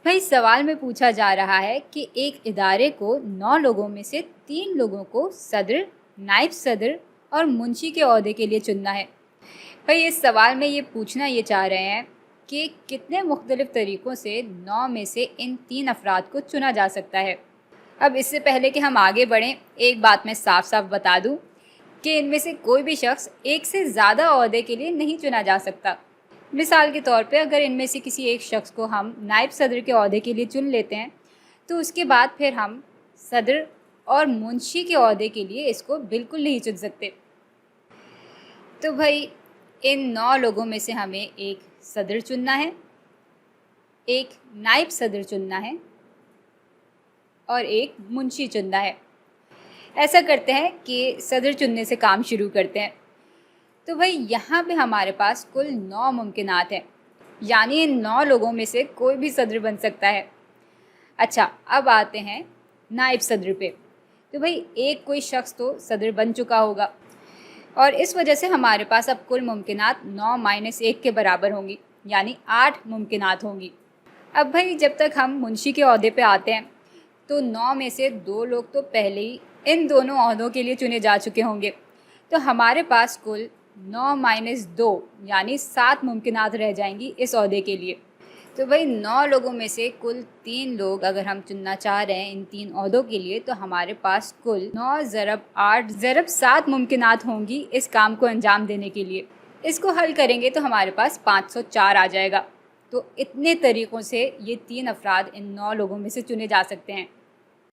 भाई सवाल में पूछा जा रहा है कि एक इदारे को 9 लोगों में से 3 लोगों को सदर, नायब सदर और मुंशी के ओहदे के लिए चुनना है। भाई इस सवाल में ये पूछना ये चाह रहे हैं कि कितने मुख्तलिफ तरीक़ों से 9 में से इन 3 अफराद को चुना जा सकता है। अब इससे पहले कि हम आगे बढ़ें, एक बात मैं साफ साफ बता दूं कि इनमें से कोई भी शख्स एक से ज़्यादा ओहदे के लिए नहीं चुना जा सकता। मिसाल के तौर पे अगर इनमें से किसी एक शख्स को हम नायब सदर के ओहदे के लिए चुन लेते हैं तो उसके बाद फिर हम सदर और मुंशी के ओहदे के लिए इसको बिल्कुल नहीं चुन सकते। तो भाई इन 9 लोगों में से हमें एक सदर चुनना है, एक नायब सदर चुनना है और एक मुंशी चुनना है। ऐसा करते हैं कि सदर चुनने से काम शुरू करते हैं। तो भाई यहाँ पे हमारे पास कुल 9 मुमकिनात हैं, यानी इन 9 लोगों में से कोई भी सदर बन सकता है। अच्छा, अब आते हैं नायब सदर पे। तो भाई एक कोई शख्स तो सदर बन चुका होगा और इस वजह से हमारे पास अब कुल मुमकिनात 9 - 1 के बराबर होंगी, यानी 8 मुमकिनात होंगी। अब भाई जब तक हम मुंशी के ओहदे पे आते हैं तो 9 में से 2 लोग तो पहले ही इन दोनों ओहदों के लिए चुने जा चुके होंगे। तो हमारे पास कुल 9 - 2 यानी 7 मुमकिनात रह जाएंगी इस ओहदे के लिए। तो भाई 9 लोगों में से कुल 3 लोग अगर हम चुनना चाह रहे हैं इन 3 ओहदों के लिए तो हमारे पास कुल 9 × 8 × 7 मुमकिनात होंगी इस काम को अंजाम देने के लिए। इसको हल करेंगे तो हमारे पास 504 आ जाएगा। तो इतने तरीक़ों से ये 3 अफराद इन 9 लोगों में से चुने जा सकते हैं।